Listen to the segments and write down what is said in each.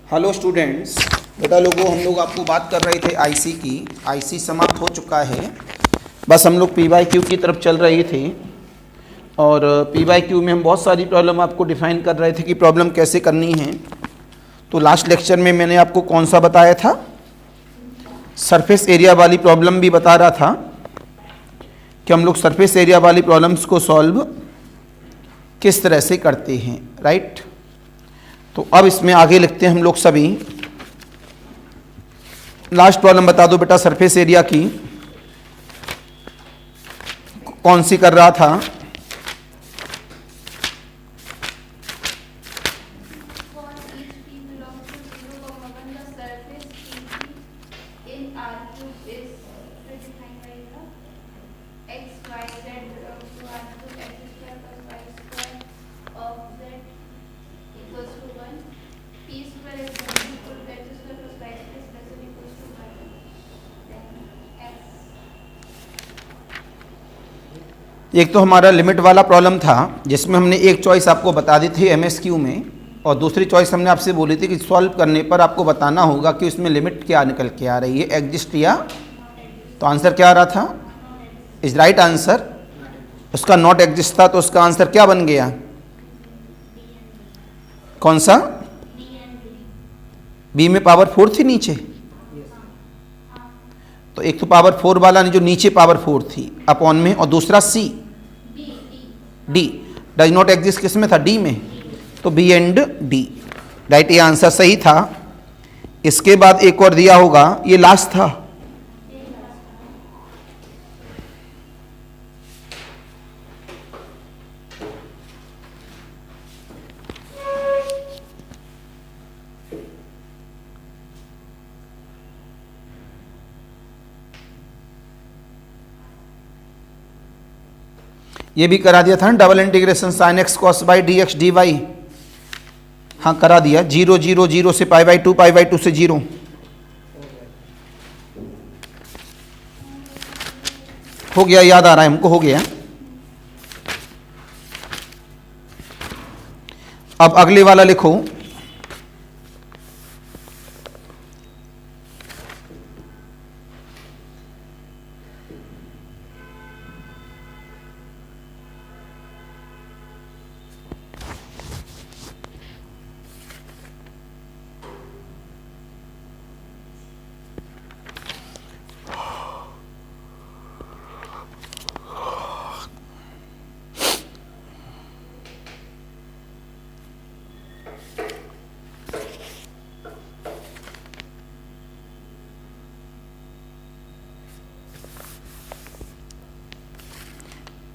Hello students, बेटा लोगों हम लोग आपको बात कर रहे थे आईसी की। आईसी समाप्त हो चुका है, बस हम लोग पीवाईक्यू की तरफ चल रहे थे। और पीवाईक्यू में हम बहुत सारी प्रॉब्लम आपको डिफाइन कर रहे थे कि प्रॉब्लम कैसे करनी है। तो लास्ट लेक्चर में मैंने आपको कौन सा बताया था, सरफेस एरिया वाली प्रॉब्लम भी बता रहा था कि हम लोग सरफेस एरिया वाली प्रॉब्लम्स को सॉल्व किस तरह से करते हैं, राइट। तो अब इसमें आगे लिखते हैं हम लोग सभी। लास्ट प्रॉब्लम बता दो बेटा, सरफेस एरिया की कौन सी कर रहा था। एक तो हमारा लिमिट वाला प्रॉब्लम था जिसमें हमने एक चॉइस आपको बता दी थी एमएसक्यू में, और दूसरी चॉइस हमने आपसे बोली थी कि सॉल्व करने पर आपको बताना होगा कि उसमें लिमिट क्या निकल के आ रही है, एग्जिस्ट या। तो आंसर क्या आ रहा था, इज राइट आंसर। उसका नॉट एग्जिस्ट था तो उसका आंसर क्या बन गया, कौन सा, बी में पावर 4 थी नीचे। तो एक तो पावर 4 वाला जो नीचे पावर 4 थी अपॉन में, और दूसरा C D does not exist किस में था, डी में। तो बी एंड डी, राइट, ये आंसर सही था। इसके बाद एक और दिया होगा, ये लास्ट था। ये भी करा दिया था ना, double integration sine x cos by d x d y. हाँ करा दिया, 0 0 0 से π/2 π/2 से 0। हो गया, याद आ रहा है हमको, हो गया। अब अगले वाला लिखो।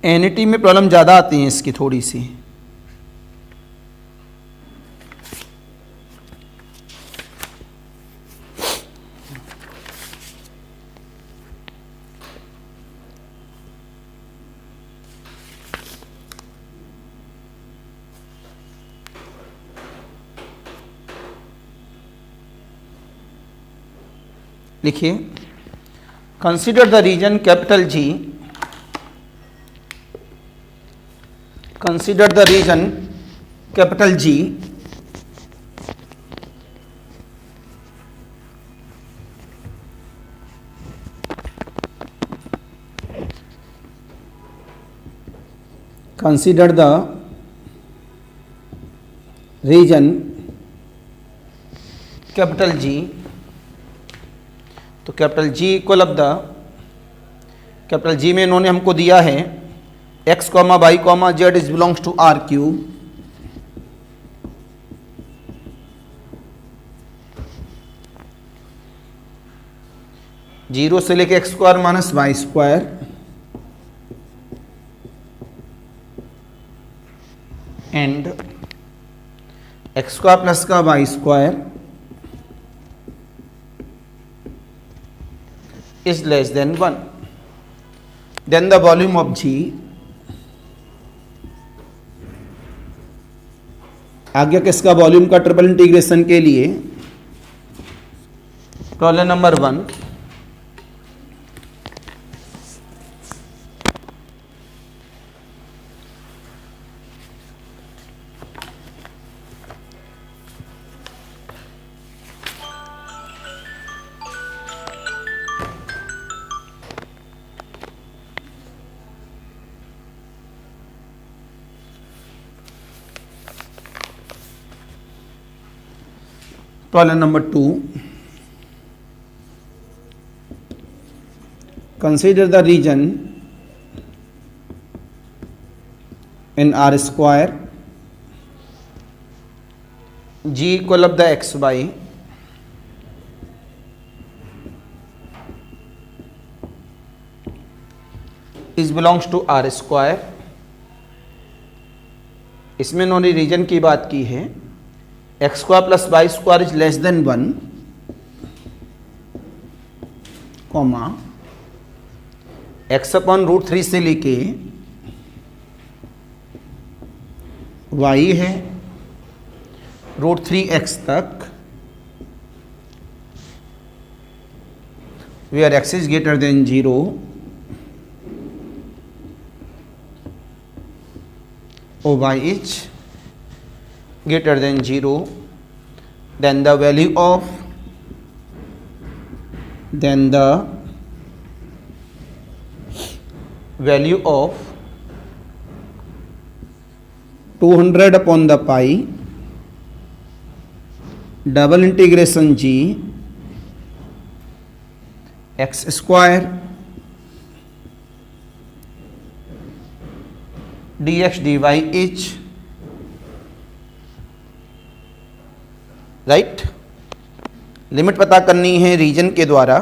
एनईटी में प्रॉब्लम ज़्यादा आती हैं इसकी थोड़ी सी। लिखिए, consider the region capital G, consider the region capital G consider the region capital G। तो capital G equal of the, capital G में इन्होंने हमको दिया है x, y, z is belongs to R cube. Zero से लेके x square minus y square and x square plus का y square is less than 1। Then the volume of G, आ गया किसका, वॉल्यूम का ट्रिपल इंटीग्रेशन के लिए। Problem number 1, Problem number 2. Consider the region in R square G equal of the xy is belongs to R square. इसमें उन्होंने reason की बात की है. X square plus y square is less than 1, comma x upon root 3 से लेके y है root 3x तक, where x is greater than 0 or y is greater than 0, then the value of 200 upon the pi double integration g x square dx dy is right. Limit पता करनी है reason के द्वारा.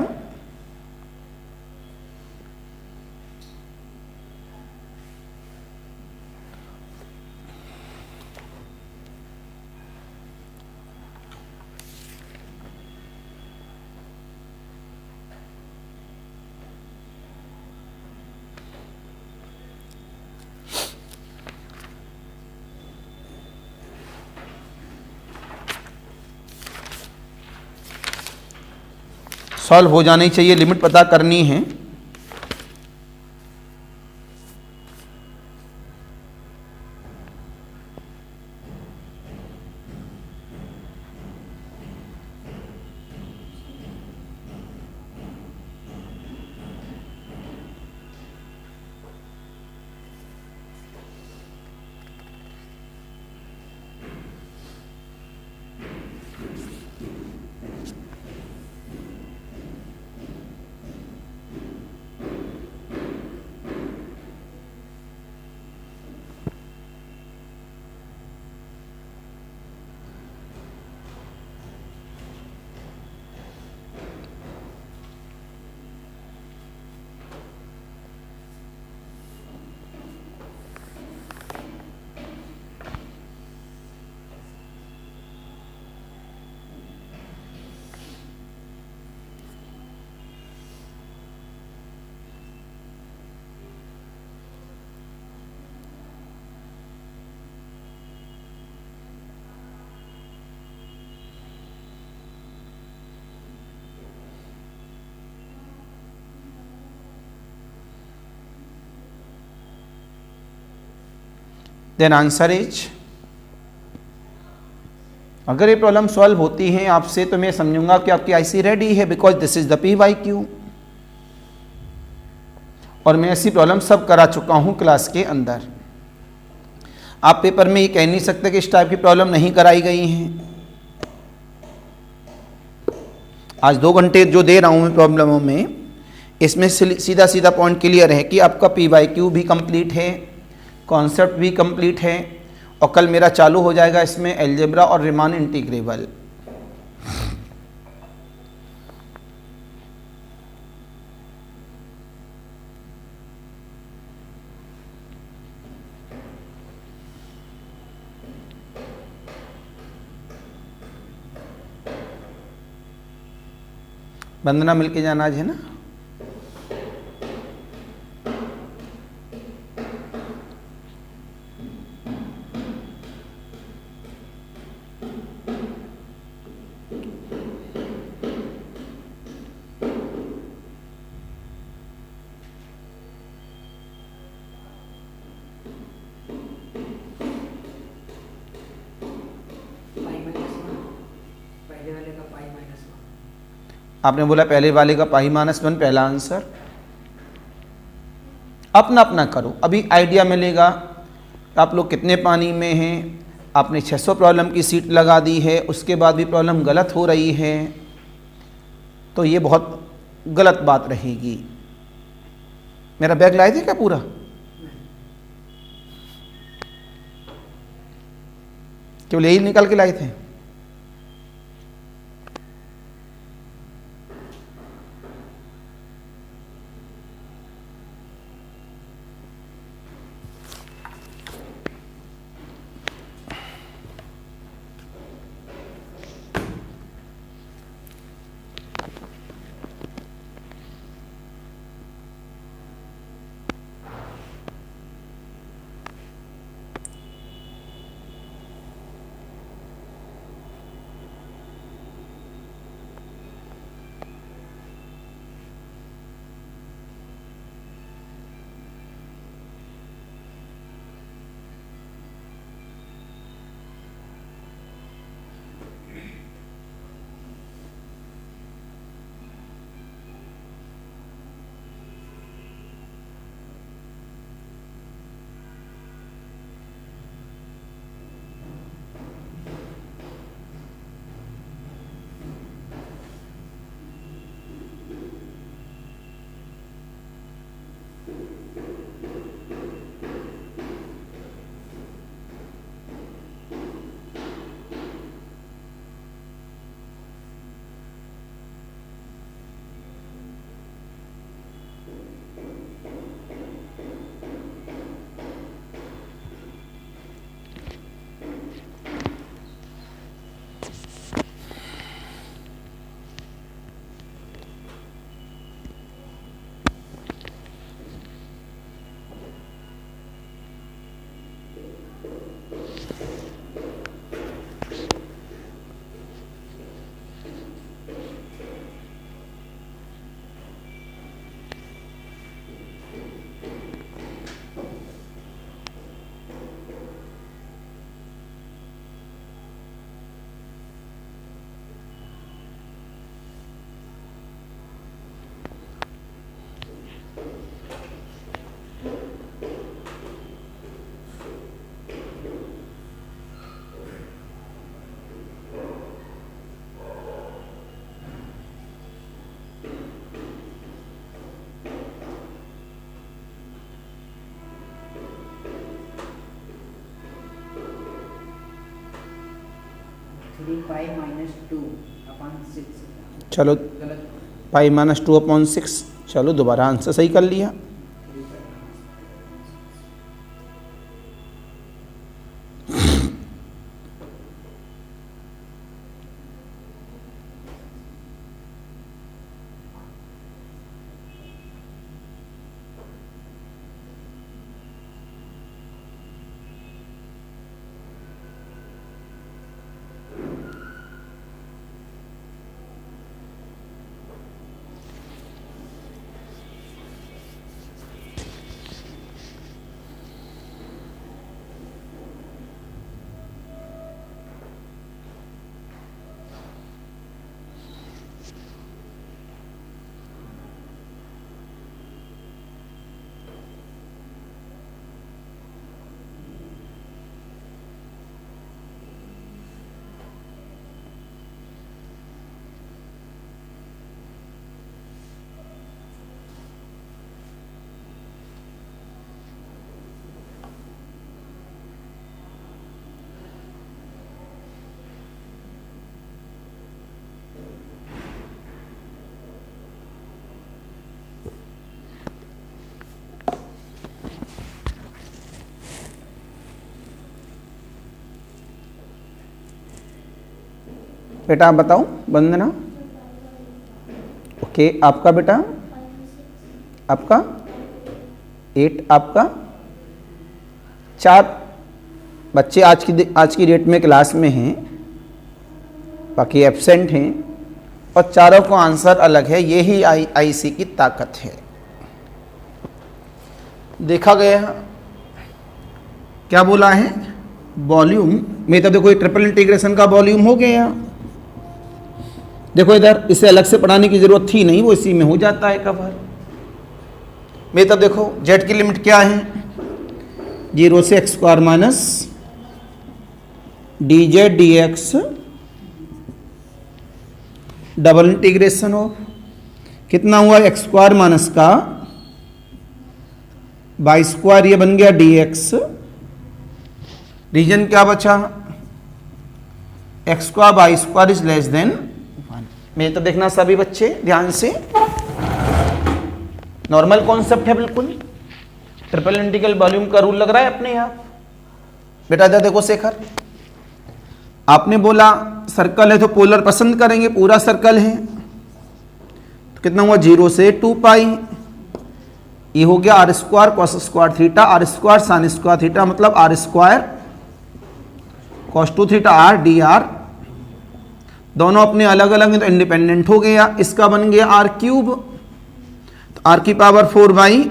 Solve हो जानी चाहिए, limit पता करनी है. देन आंसर इज, अगर ये प्रॉब्लम सॉल्व होती है आपसे तो मैं समझूंगा कि आपकी आईसी रेडी है, because this is the PYQ. और मैं ऐसी प्रॉब्लम सब करा चुका हूं क्लास के अंदर. आप पेपर में ये कह नहीं सकते कि इस टाइप की प्रॉब्लम नहीं कराई गई हैं. आज 2 घंटे जो दे रहा हूं मैं प्रॉब्लमों में, इसमें सीधा सीधा पॉइंट क्लियर है कि आपका PYQ भी कंप्लीट है, कॉन्सेप्ट भी कंप्लीट है, और कल मेरा चालू हो जाएगा इसमें अलजेब्रा और रिमान इंटीग्रेबल. वंदना मिलके जाना आज है ना. आपने बोला पहले वाले का π-1 पहला आंसर. अपना अपना करो, अभी आइडिया मिलेगा आप लोग कितने पानी में हैं, आपने 600 प्रॉब्लम की सीट लगा दी है, उसके बाद भी प्रॉब्लम गलत हो रही है, तो ये बहुत गलत बात रहेगी। मेरा बैग लाए थे क्या पूरा? केवल यही निकाल के लाए थे? चलो पाई माइनस 2/6, चलो दोबारा आंसर सही कर लिया। बेटा आप बताओ वंदना। ओके, आपका बेटा? आपका 8, आपका 4 बच्चे आज की डेट में क्लास में हैं, बाकी एब्सेंट हैं और चारों को आंसर अलग है। यही आईसी की ताकत है। देखा गया क्या बोला है, वॉल्यूम में तो देखो ट्रिपल इंटीग्रेशन का वॉल्यूम हो गया। देखो इधर इसे अलग से पढ़ाने की जरूरत थी नहीं, वो इसी में हो जाता है कवर। में तब देखो जेड की लिमिट क्या है, 0 से x² D Z D x double integration of कितना हुआ एक्स स्क्वायर माइनस का बाई स्क्वायर, ये बन गया डी एक्स। रीजन क्या बचा, x square by square is less than 1। मेरे तो देखना सभी बच्चे ध्यान से, नॉर्मल कॉन्सेप्ट है बिल्कुल, ट्रिपल इंटीग्रल वॉल्यूम का रूल लग रहा है अपने आप। बेटा इधर देखो शेखर, आपने बोला सर्कल है तो पोलर पसंद करेंगे, पूरा सर्कल है तो कितना हुआ 0 से 2 पाई, ये हो गया r square cos square theta, r square sine square theta, मतलब r square cos 2 theta r d r. दोनों अपने अलग अलग हैं तो इंडिपेंडेंट हो गया। इसका बन गया आर क्यूब, तो आर की पावर 4 बाई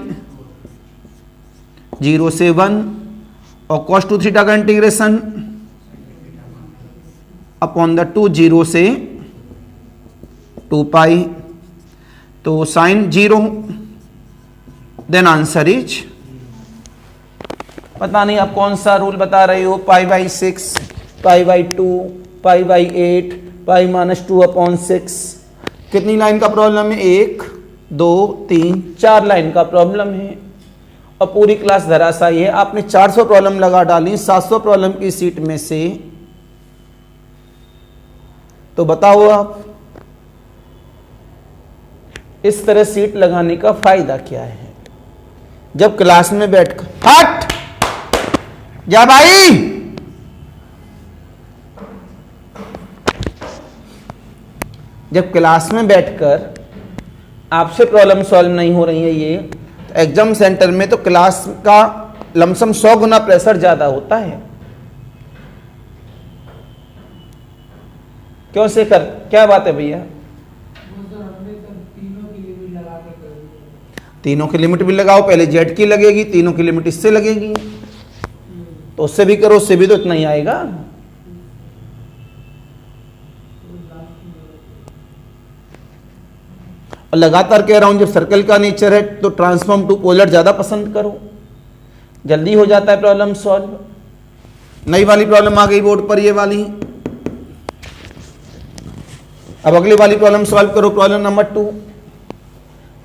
0 से 1, और कॉस 2 थीटा का इंटीग्रेशन अपॉन द 2 0 से 2 पाई, तो साइन 0, देन आंसर इज, पता नहीं आप कौन सा रूल बता रहे हो, पाई by 6, pi by 2, pi by 8, pi minus 2 upon 6। कितनी लाइन का प्रॉब्लम है, 1 2 3 4 लाइन का प्रॉब्लम है, और पूरी क्लास धराशायी है। आपने 400 प्रॉब्लम लगा डाली 700 प्रॉब्लम की सीट में से, तो बताओ आप इस तरह सीट लगाने का फायदा क्या है। जब क्लास में बैठकर, हट जा भाई, जब क्लास में बैठकर आपसे प्रॉब्लम सॉल्व नहीं हो रही है ये, तो एग्जाम सेंटर में तो क्लास का लमसम 100 गुना प्रेशर ज्यादा होता है। क्यों शेखर, क्या बात है भैया? तीनों की लिमिट भी लगाओ, पहले जेड की लगेगी, तीनों की लिमिट इससे लगेगी, तो उससे भी करो, उससे भी तो इतना ही आएगा। और लगातार कह रहा हूं, जब सर्कल का नेचर है तो ट्रांसफॉर्म टू पोलर ज्यादा पसंद करो, जल्दी हो जाता है प्रॉब्लम सॉल्व। नई वाली प्रॉब्लम आ गई बोर्ड पर, ये वाली। अब अगली वाली प्रॉब्लम सॉल्व करो, प्रॉब्लम नंबर 2,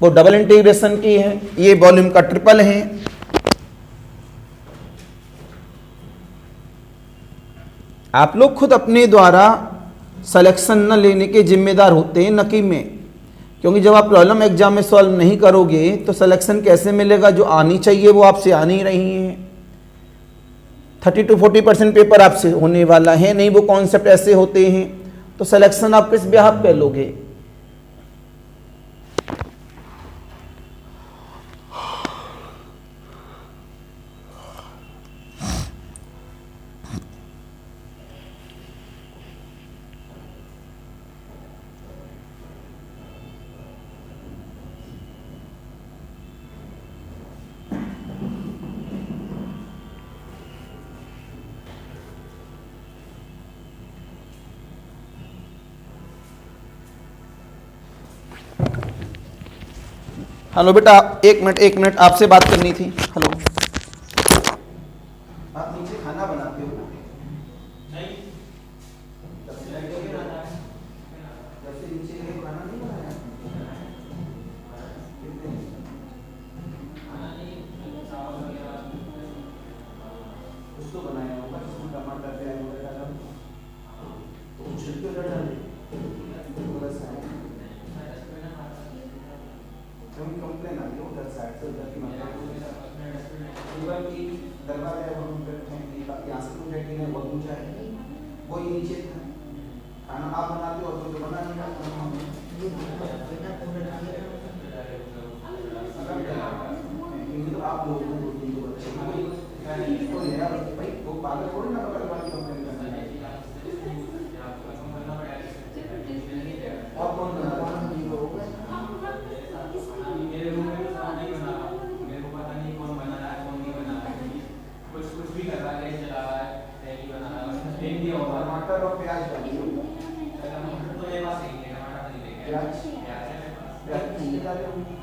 वो डबल इंटीग्रेशन की है, ये वॉल्यूम का ट्रिपल है। आप लोग खुद अपने द्वारा सिलेक्शन न लेने के जिम्मेदार होते हैं, न कि मैं, क्योंकि जब आप प्रॉब्लम एग्जाम में सॉल्व नहीं करोगे तो सिलेक्शन कैसे मिलेगा? जो आनी चाहिए वो आपसे आ नहीं रही है। 30 to 40% पेपर आपसे होने वाला है नहीं, वो कॉन्सेप्ट ऐसे होते हैं, तो सिलेक्शन आप किस बिहाफ पे लोगे? हेलो बेटा, एक मिनट आपसे बात करनी थी। हेलो, आप नीचे खाना बनाते हो? नहीं, नीचे खाना नहीं बनाया? कुछ तो बनाया होगा, जिसमें टमाटर प्याज वगैरह डालो, तो छिलके उधर डाले, कंप्लेन आ गई उधर साइड से, उधर की ऊपर की दरवाजा है, यहाँ से तो बैठी है, बहुत ऊंचा है, वो ही नीचे था। खाना आप बनाते हो तो बना नहीं रहा, तो आप लोग तो मेरा भाई वो पागल थोड़ी ना बगल वाली कंप्लेन करना है। और कौन बना रहा है? मेरे रूम में खाना नहीं बना रहा, मेरे को पता नहीं कौन बना रहा है कौन नहीं बना रहा है, कुछ भी कर रहा है, चला रहा है, नहीं बना रहा है, एक दिया होगा टमाटर और प्याज डालिए। टमाटर तो मेरे पास नहीं है, टमाटर नहीं लेके प्याज नहीं डाले होंगे।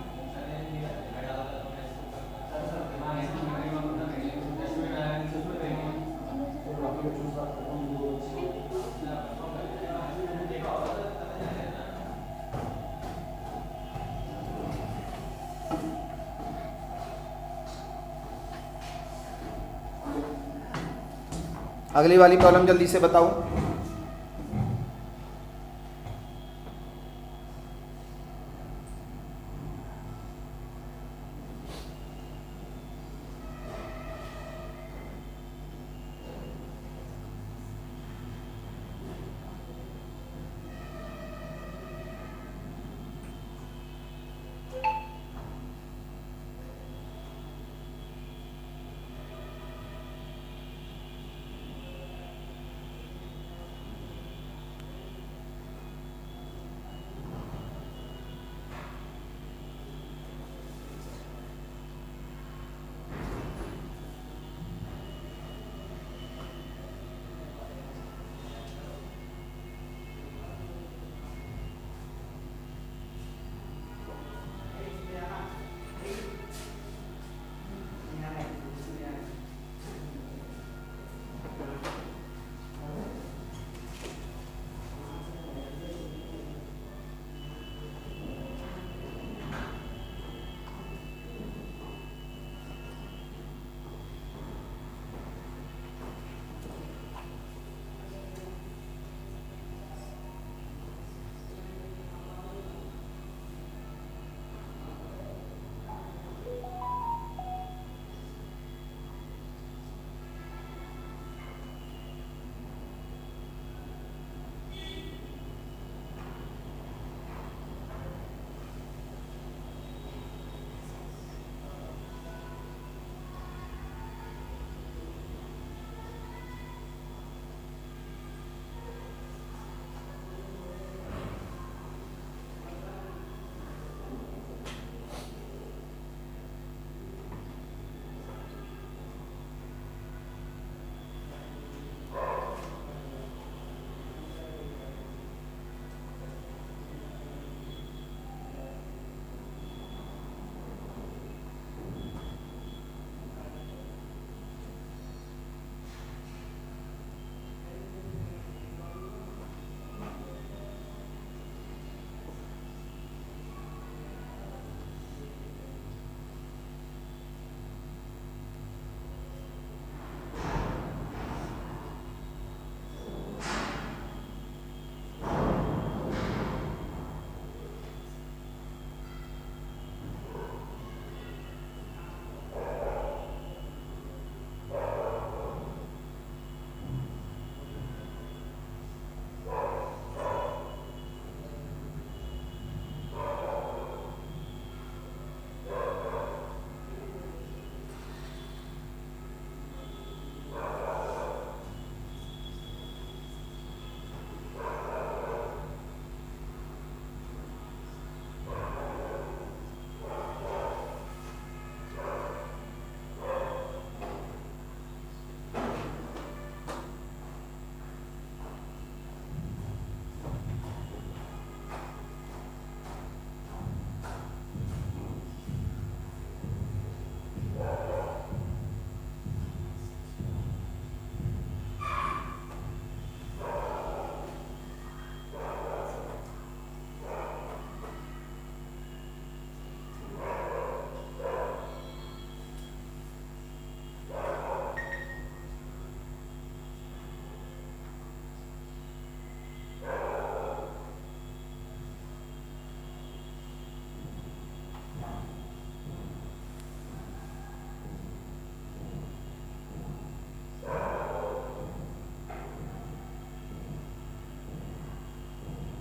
अगली वाली प्रॉब्लम जल्दी से बताओ।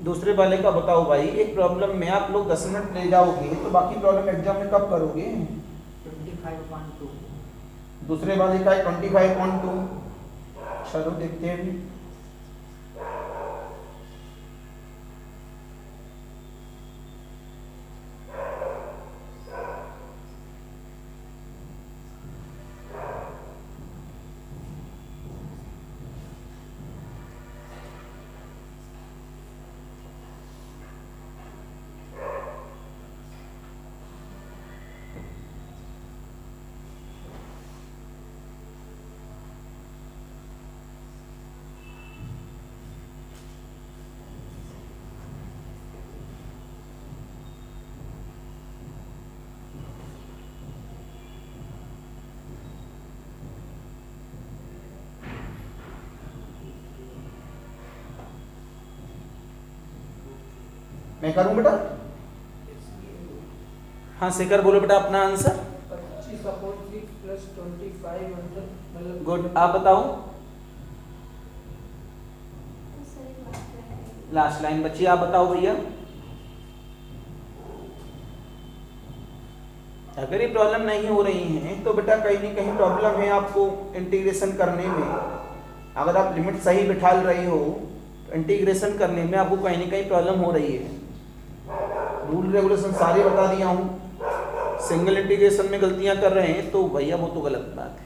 दूसरे वाले का बताओ भाई। एक प्रॉब्लम में आप लोग 10 मिनट ले जाओगे तो बाकी प्रॉब्लम एग्जाम में कब करोगे? 25.2। दूसरे वाले का है 25.2। चलो देखते हैं भी। मैं करूं बेटा? हाँ शेखर बोलो बेटा अपना आंसर। 25/6 प्लस 25 मतलब गुड, आप बताओ। लास्ट लाइन बची, आप बताओ भैया। अगर ये प्रॉब्लम नहीं हो रही है तो बेटा कहीं ना कहीं प्रॉब्लम है आपको इंटीग्रेशन करने में। अगर आप लिमिट सही बिठा रही हो तो इंटीग्रेशन करने में आपको कहीं ना कहीं प्रॉब्लम हो रही है। रूल रेगुलेशन सारे बता दिया हूँ। सिंगल इंटीग्रेशन में गलतियां कर रहे हैं तो भैया वो तो गलत बात है।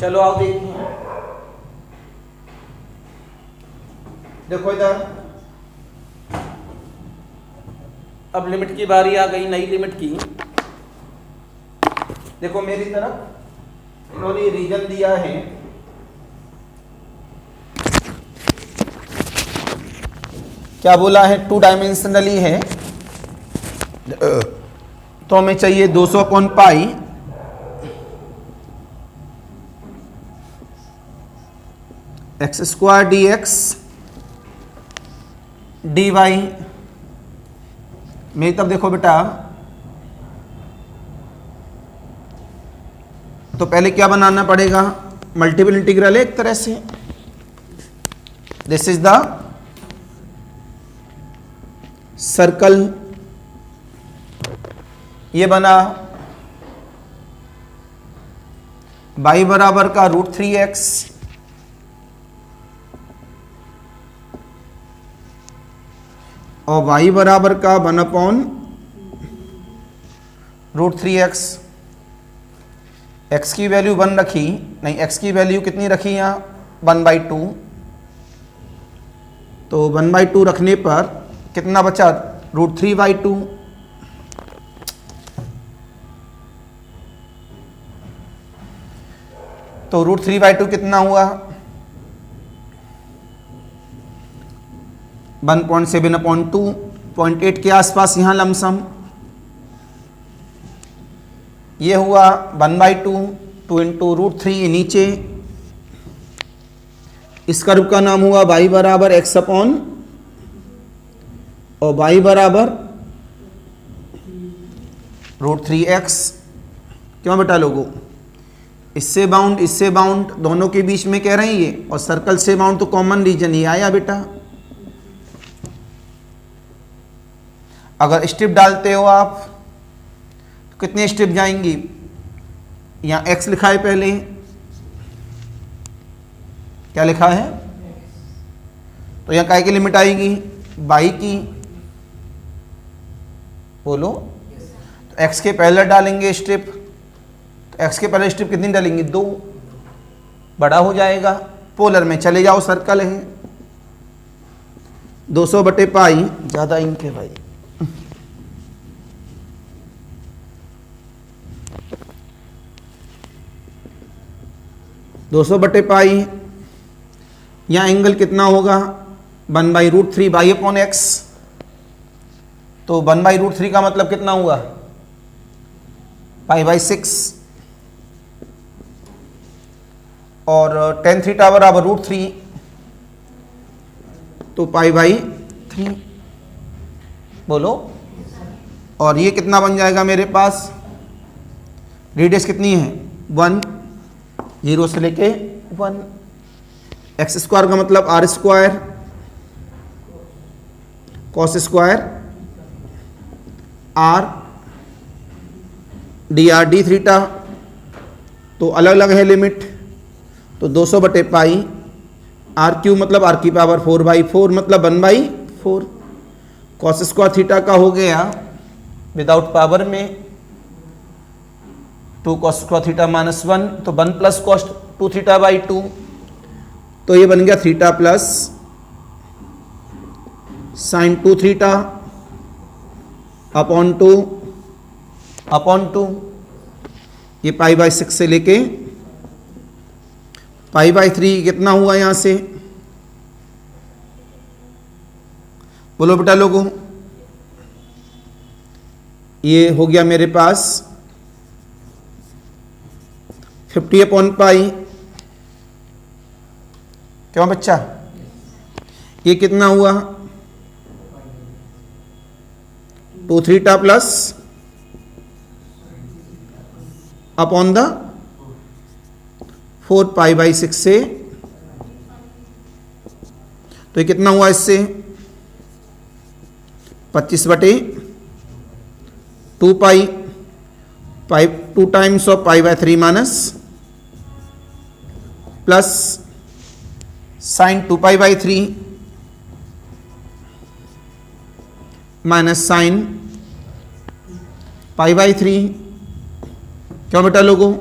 चलो आओ देखिए, देखो इधर। अब लिमिट की बारी आ गई, नई लिमिट की। देखो मेरी तरफ इन्होंने रीजन दिया है, क्या बोला है, 2 डायमेंशनली है। तो हमें चाहिए 200/π x² dx dy। मेरी तब देखो बेटा, तो पहले क्या बनाना पड़ेगा, मल्टीपल इंटीग्रल है एक तरह से। दिस इज द सर्कल, ये बना y बराबर का √3x और y बराबर का 1/√3x। x की वैल्यू 1 रखी, नहीं x की वैल्यू कितनी रखी यहाँ 1/2। तो 1/2 रखने पर कितना बचा, √3/2। तो √3/2 कितना हुआ, 1.7/2, 0.8 के आसपास यहाँ लमसम। ये हुआ 1/2, 2 × √3 नीचे। इस कर्व का नाम हुआ y बराबर x अपॉन और y बराबर √3x। क्यों बेटा लोगों, इससे बाउंड दोनों के बीच में कह रहे हैं ये, और सर्कल से बाउंड तो कॉमन रीजन ही आया बेटा। अगर स्टेप डालते हो आप तो कितने स्टेप जाएंगी, यहाँ x लिखा है पहले, क्या लिखा है, तो यहाँ काय की लिमिट आएगी, y की, बोलो। तो x के पहले डालेंगे स्टेप, तो x के पहले स्टेप कितनी डालेंगे, 2, बड़ा हो जाएगा। पोलर में चले जाओ, सर्कल है 200/π, ज़्यादा इंक है भाई। (200/π) यहाँ एंगल कितना होगा, 1/√3 y/x। तो 1/√3 का मतलब कितना हुआ, π/6। और tan थीटा बराबर √3, तो π/3 बोलो। और ये कितना बन जाएगा मेरे पास, रेडियस कितनी है 1, 0 से लेके 1। x² का मतलब r² cos² r dr d theta. तो अलग अलग है लिमिट, तो 200/π, r³ मतलब r की पावर 4/4 मतलब 1/4। cos² थीटा का हो गया विदाउट पावर में 2 cos² थीटा -1, तो 1 + cos 2 θ/2। तो ये बन गया थीटा प्लस sin 2 θ अपॉन 2। ये π/6 से लेके π/3 कितना हुआ यहां से, बोलो बेटा लोगों। ये हो गया मेरे पास 50/π। क्यों बच्चा, ये कितना हुआ 2 theta plus upon the 4 pi by 6 से, तो ये कितना हुआ इससे 25/2 पाई, 2 times of pi by 3 minus plus sign 2 pi by 3 minus sign pi by 3। क्यों बेटा लोगों,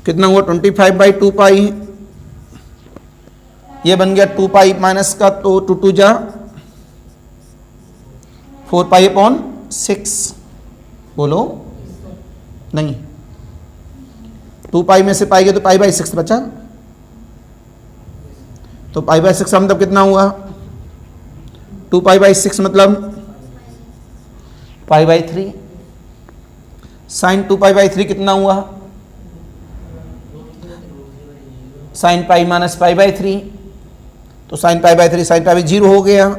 कितना हुआ 25/2 पाई, ये बन गया 2 पाई माइनस का, तो 2 2 जा 4 पाई अपॉन 6, बोलो नहीं, 2 पाई में से पाई गया तो पाई बाई 6 बचा, तो पाई बाई 6 का मतलब कितना हुआ 2 पाई बाई 6 मतलब pi by 3, sine 2 pi by 3 कितना हुआ sine pi minus pi by 3, तो sine pi by 3 sine pi by 0 हो गया,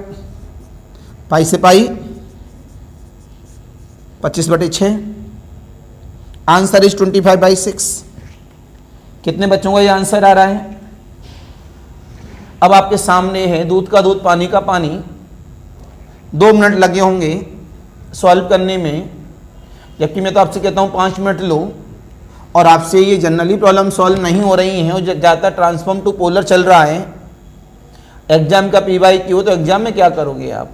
पाई से पाई 25/6, आंसर इज 25/6। कितने बच्चों का ये आंसर आ रहा है। अब आपके सामने है दूध का दूध पानी का पानी, 2 मिनट लगे होंगे सॉल्व करने में, जबकि मैं तो आपसे कहता हूँ 5 मिनट लो, और आपसे ये जनरली प्रॉब्लम सॉल्व नहीं हो रही हैं और ज़्यादातर ट्रांसफॉर्म टू पोलर चल रहा है, एग्जाम का PYQ हो, तो एग्जाम में क्या करोगे आप।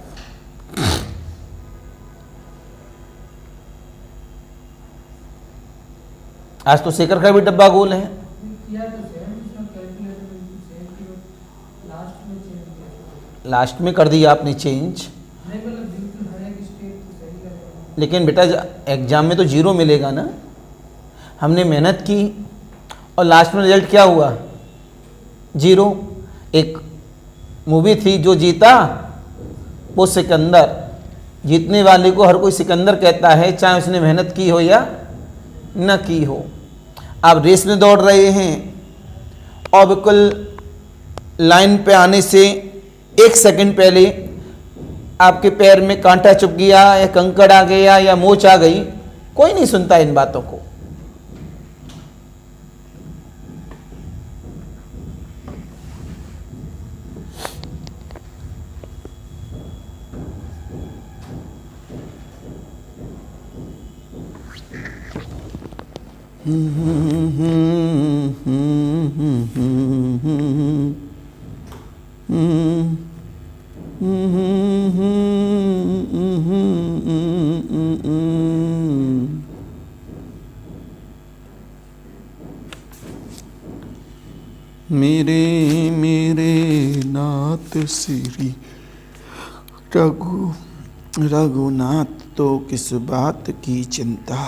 आज तो शेखर का भी डब्बा गोल है, किया तो सेम, इसमें कैलकुलेटर में सेम की लास्ट में चेंज किया, लास्ट में कर दिया आपने चेंज, नहीं मतलब बिल्कुल हर एक स्टेप तो सही कर रहा हूँ। लेकिन बेटा एग्जाम में तो 0 मिलेगा ना। हमने मेहनत की और लास्ट में रिजल्ट क्या हुआ 0। एक मूवी थी जो जीता वो सिकंदर, जीतने वाले को हर कोई सिकंदर कहता है, चाहे उसने मेहनत की हो या न की हो। आप रेस में दौड़ रहे हैं और बिल्कुल लाइन पे आने से 1 सेकंड पहले आपके पैर में कांटा चुभ गया या कंकड़ आ गया या मोच आ गई, कोई नहीं सुनता इन बातों को। मेरे मेरे नाथ श्री रघुनाथ, तो किस बात की चिंता।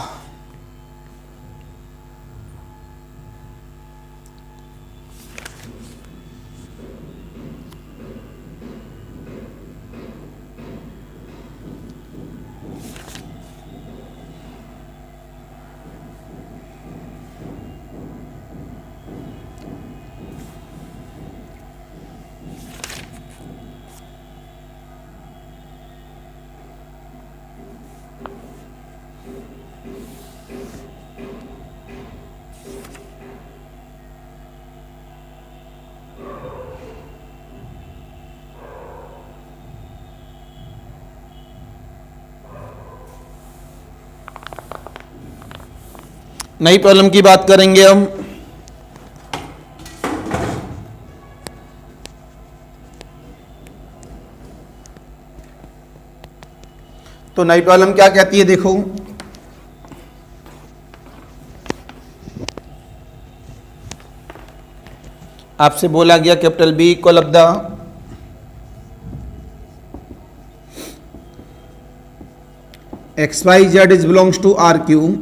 नई प्रॉब्लम की बात करेंगे हम। तो नई प्रॉब्लम क्या कहती है, देखो आपसे बोला गया capital B equal of the XYZ is belongs to RQ,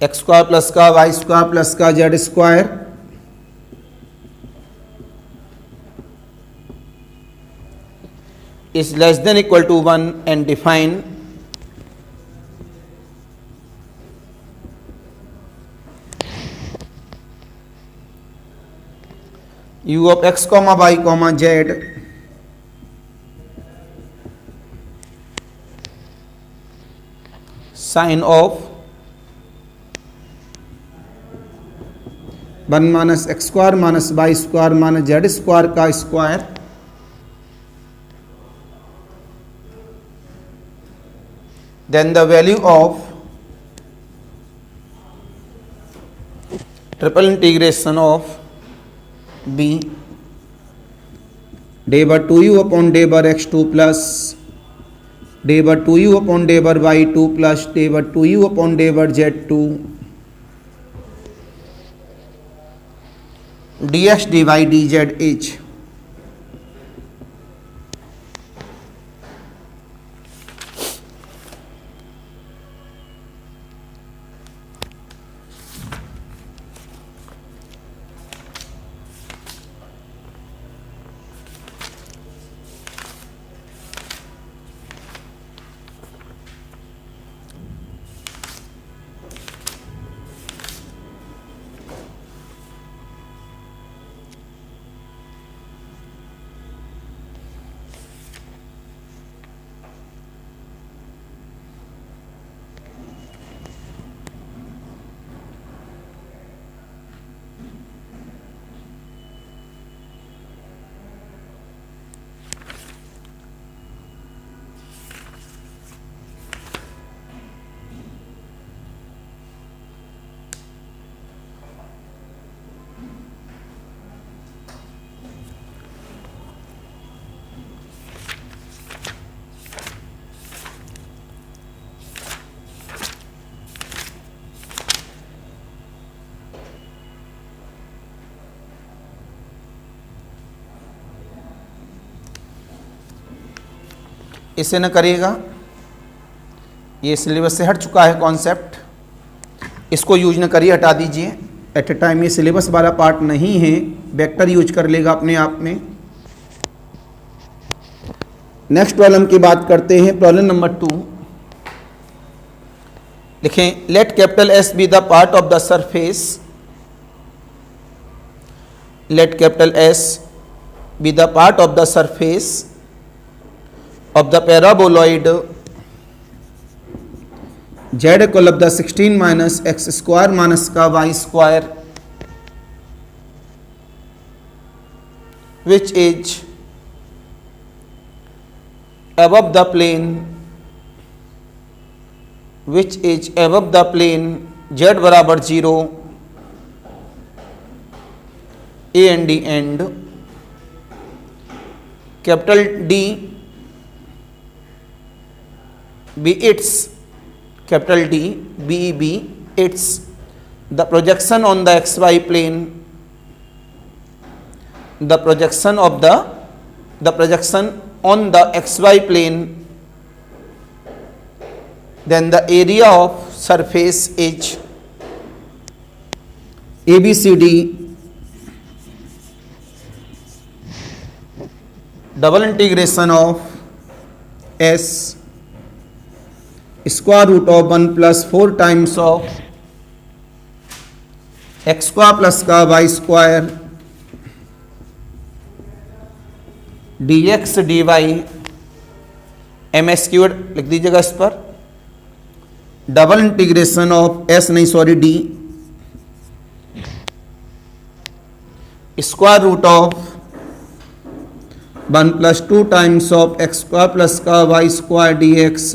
x square plus का वाई स्क्वायर प्लस का z square is less than equal to 1 and define u of x comma y comma z sine of 1 minus x square minus y square minus z square का square then the value of triple integration of B डे बार 2u upon डे बार x2 plus day बार 2u upon डे बार y2 plus day बार 2u upon डे बार z2 dx dy dz h। इसे न करिएगा, ये सिलेबस से हट चुका है कॉन्सेप्ट, इसको यूज न करिए, हटा दीजिए। एट ए टाइम ये सिलेबस वाला पार्ट नहीं है, वेक्टर यूज कर लेगा अपने आप में। नेक्स्ट प्रॉब्लम की बात करते हैं, प्रॉब्लम नंबर 2। लिखें, let capital S be the part of the surface, let capital S be the part of the surface of the paraboloid z equal of the 16 minus x square minus का y square which is above the plane, which is above the plane z बराबर 0 a and d and capital D be its, capital D be its the projection on the xy plane, the projection of the projection on the xy plane, then the area of surface is ABCD double integration of S square root of 1 plus 4 times of x square plus का y square dx dy ms cube लिख दीजिएगा इस पर, double integration of s नहीं sorry d square root of 1 plus 2 times of x square plus का y square dx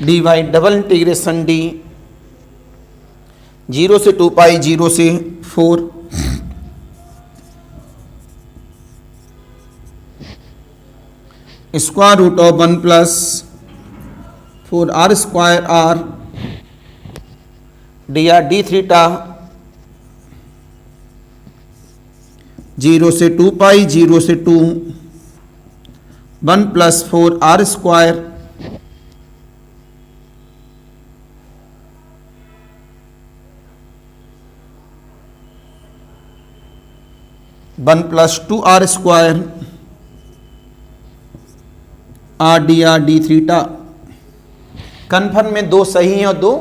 dy double integration d 0 से 2 pi 0 से 4 square root of 1 plus 4 r square r d r d theta 0 से 2 pi 0 से 2 1 plus 4 r square 1 plus 2 r square r d theta. Confirm में 2 सही हैं और 2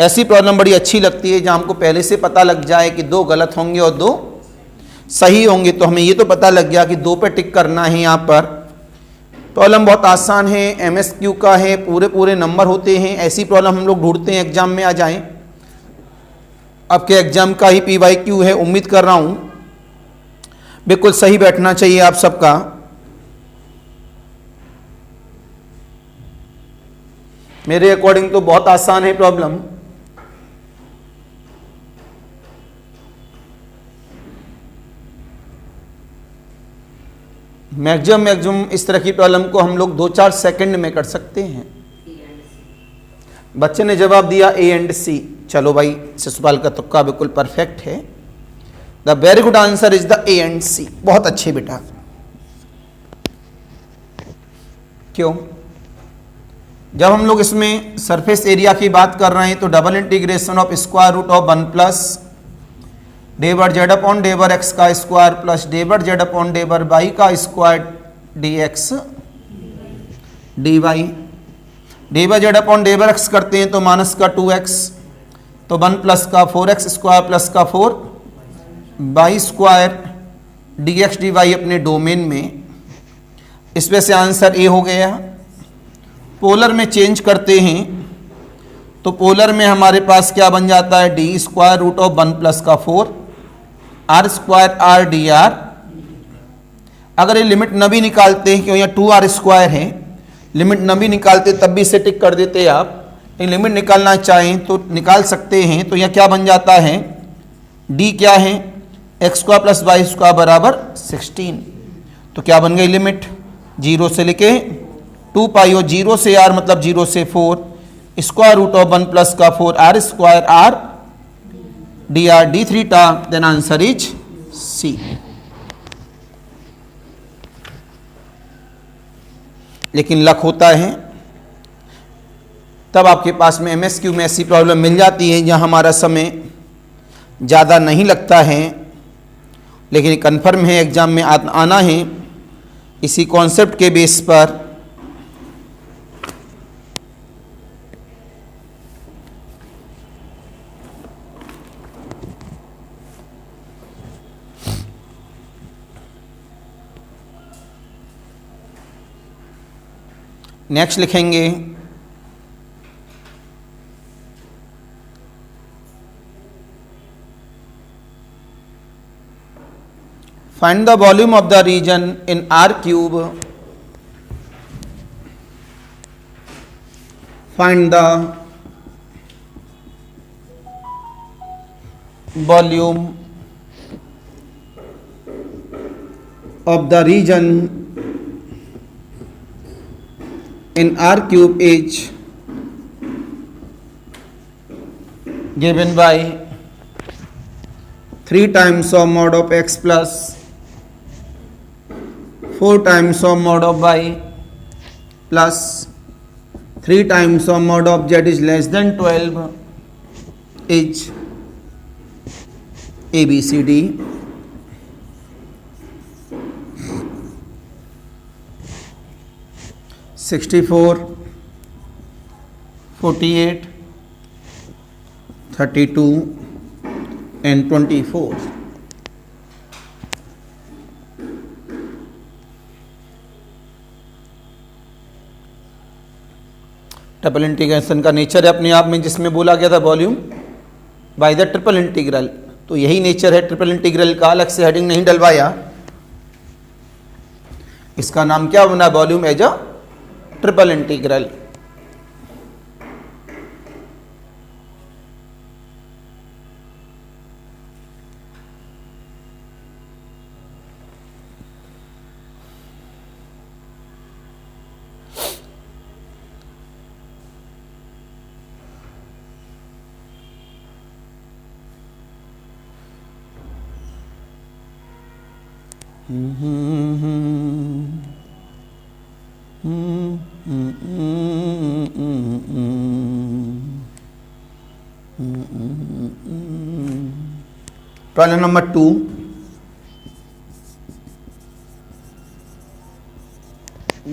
ऐसी प्रॉब्लम बड़ी अच्छी लगती है जहां हमको पहले से पता लग जाए कि 2 गलत होंगे और 2 सही होंगे, तो हमें ये तो पता लग गया कि 2 पे टिक करना है यहाँ पर प्रॉब्लम बहुत आसान है, MSQ का है, पूरे पूरे नंबर होते हैं। ऐसी प्रॉब्लम हम लोग ढूंढते हैं एग्जाम में आ जाएं। आपके एग्जाम का ही PYQ है, उम्मीद कर रहा हूं बिल्कुल सही बैठना चाहिए आप सबका। मेरे अकॉर्डिंग तो बहुत आसान है प्रॉब्लम। मैक्सिमम इस तरह की प्रॉब्लम को हम लोग 2-4 सेकंड में कर सकते हैं। बच्चे ने जवाब दिया A एंड C। चलो भाई, शिशुपाल का तुक्का बिल्कुल परफेक्ट है। The very good answer is the A and C। बहुत अच्छे बेटा। क्यों? जब हम लोग इसमें सरफेस एरिया की बात कर रहे हैं तो double integration of square root of 1 plus d bar z upon d bar x का square plus d bar z upon d bar y का square d x d y. D bar z upon d bar x करते हैं तो minus का 2x, तो 1 plus का 4x square plus का 4 y square d x d y अपने domain में। इसमें से आंसर ए हो गया। पोलर में चेंज करते हैं तो पोलर में हमारे पास क्या बन जाता है, d square root of 1 plus का 4 r square r d r. अगर ये लिमिट न भी निकालते हैं, क्यों यहाँ 2r स्क्वायर है, लिमिट न भी निकालते तब भी इसे टिक कर देते हैं आप। लिमिट निकालना चाहें तो निकाल सकते हैं। तो यह क्या बन जाता है, d क्या है, x square plus y square बराबर 16। तो क्या बन गई लिमिट, 0 से लेके 2 पाई और 0 से r मतलब 0 से 4 स्क्वायर रूट ऑफ 1 प्लस का 4 r square r d r d theta. Then answer is C. लेकिन लक होता है तब आपके पास में MSQ में ऐसी प्रॉब्लम मिल जाती है जहां हमारा समय ज़्यादा नहीं लगता है, लेकिन कन्फर्म है एग्जाम में आना है इसी कॉन्सेप्ट के बेस पर। नेक्स्ट लिखेंगे find the volume of the region in R cube. Find the volume of the region in R cube is given by 3 times of mod of x plus 4 times of mod of y plus 3 times of mod of z is less than 12 is ABCD। 64, 48, 32 and 24। Triple integration का nature है अपने आप में, जिसमें बोला गया था volume by the triple integral, तो यही नेचर है ट्रिपल इंटीग्रल का। अलग से हेडिंग नहीं डलवाया, इसका नाम क्या बना, volume as a triple integral. Problem number 2,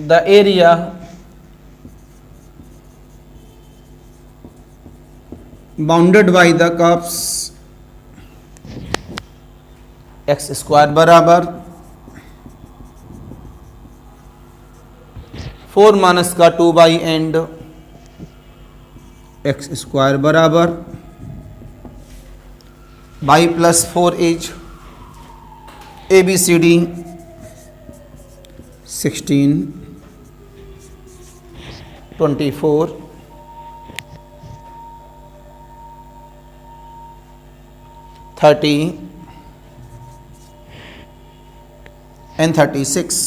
the area bounded by the curves x square बराबर 4 माइनस का 2 बाई एंड एक्स स्क्वायर बराबर by plus 4 is ABCD 16 24 30 and 36.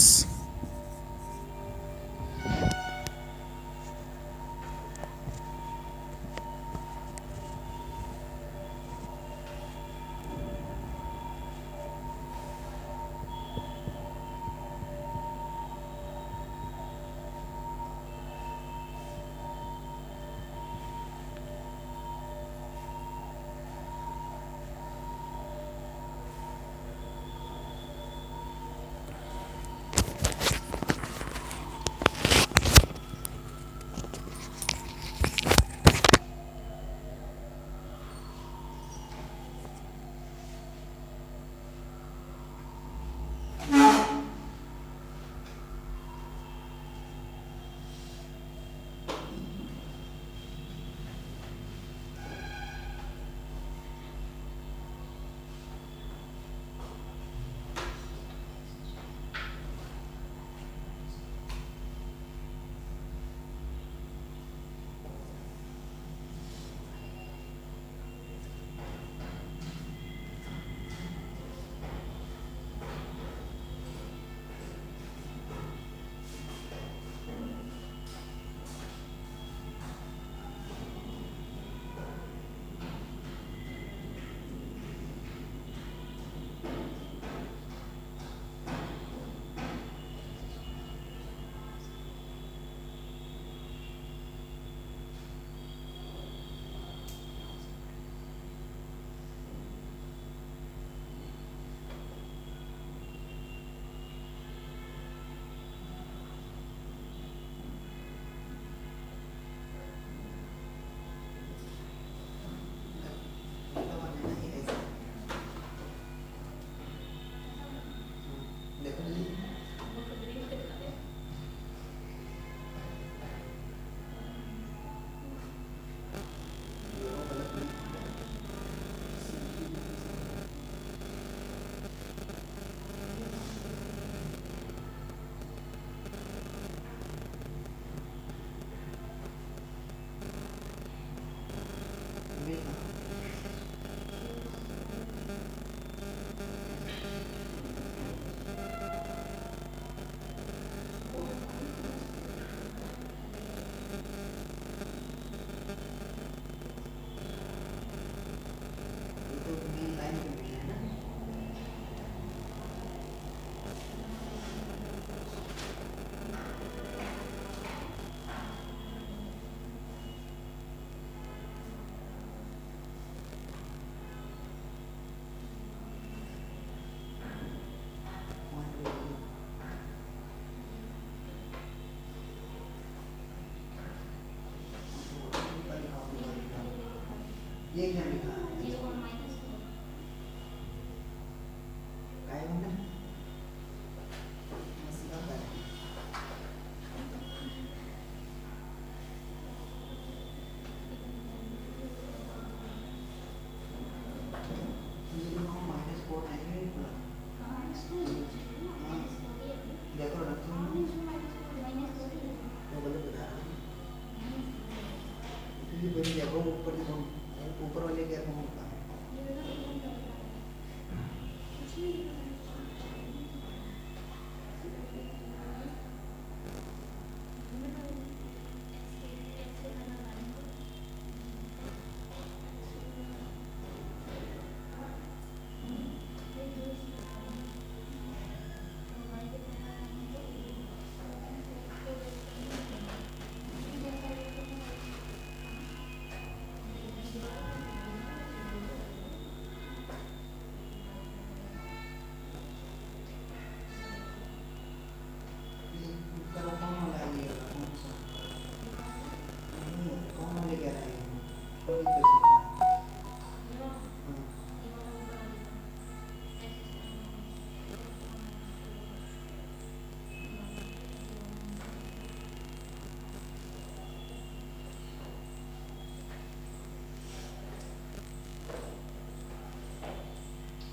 ये क्या लिखा है? काय म्हणता? मस्त काय? -4 आहे ना? हां. देखो ना तुम वो गलत बता रहा है। इसलिए बड़ी देखो ऊपर वाले क्या होगा?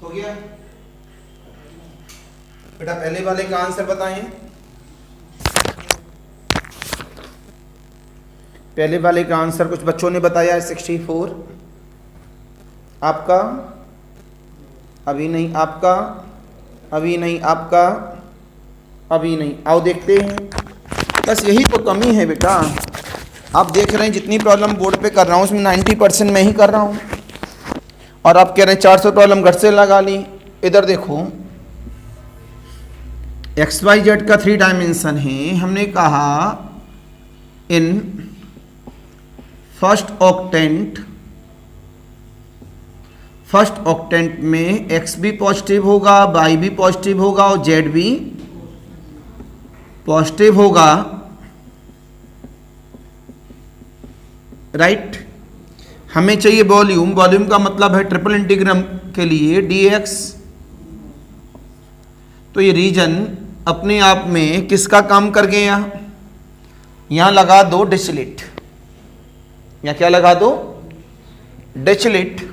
हो गया बेटा? पहले वाले का आंसर बताएं। पहले वाले का आंसर कुछ बच्चों ने बताया है 64। आपका अभी नहीं, आपका अभी नहीं, आपका अभी नहीं। आओ देखते हैं। बस यही तो कमी है बेटा। आप देख रहे हैं जितनी प्रॉब्लम बोर्ड पे कर रहा हूँ उसमें 90% मैं ही कर रहा हूँ, और आप कह रहे हैं 400 प्रॉब्लम घर से लगा ली। इधर देखो, XYZ का 3 डायमेंशन है। हमने कहा इन फर्स्ट ऑक्टेंट में x भी पॉजिटिव होगा, y भी पॉजिटिव होगा और z भी पॉजिटिव होगा, राइट। हमें चाहिए वॉल्यूम। वॉल्यूम का मतलब है ट्रिपल इंटीग्रल के लिए dx। तो ये रीजन अपने आप में किसका काम कर गया? यहां लगा दो डिचलिट, या क्या लगा दो? डिचलिट।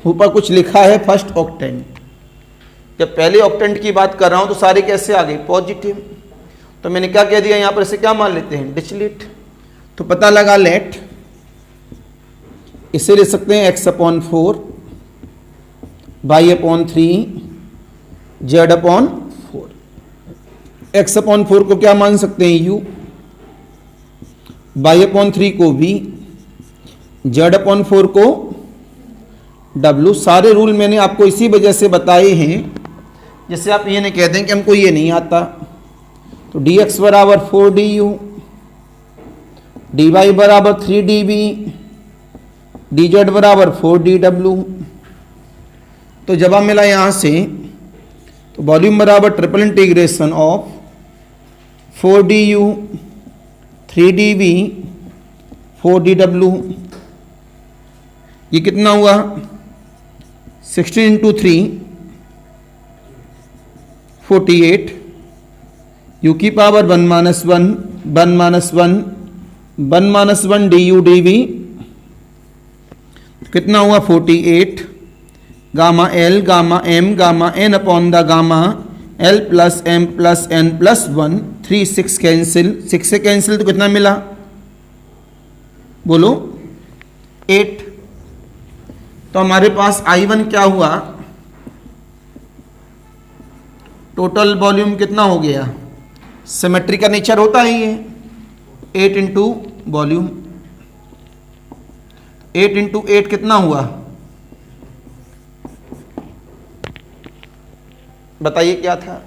ऊपर कुछ लिखा है फर्स्ट ऑक्टेंट। जब पहले ऑक्टेंट की बात कर रहा हूं तो सारे कैसे आ गए? पॉजिटिव। तो मैंने क्या कह दिया, यहां पर इसे क्या मान लेते हैं? डिचलिट। तो पता लगा लेट, इसे ले सकते हैं x/4, y/3, z/4। x/4 को क्या मान सकते हैं? u, y/3 को v, z/4 को w। सारे रूल मैंने आपको इसी वजह से बताए हैं, जैसे आप ये नहीं कह दें कि हमको ये नहीं आता। तो dx बराबर 4du, dy बराबर 3dv, dz बराबर 4dw। तो जवाब मिला यहां से। तो वॉल्यूम बराबर triple integration of 4du, 3dv, 4dw। ये कितना हुआ? 16 इंटू 3 48, u की पावर 1 - 1, 1 - 1, 1 - 1 du dv। कितना हुआ? 48। Gamma l, gamma m, gamma n upon the gamma l plus m plus n plus 1। 3 6 cancel, 6 से कैंसिल तो कितना मिला? बोलो 8। तो हमारे पास I1 क्या हुआ? टोटल वॉल्यूम कितना हो गया? सिमेट्री का नेचर होता है ये, 8 इंटू वॉल्यूम। 8 इंटू 8 कितना हुआ? बताइए क्या था?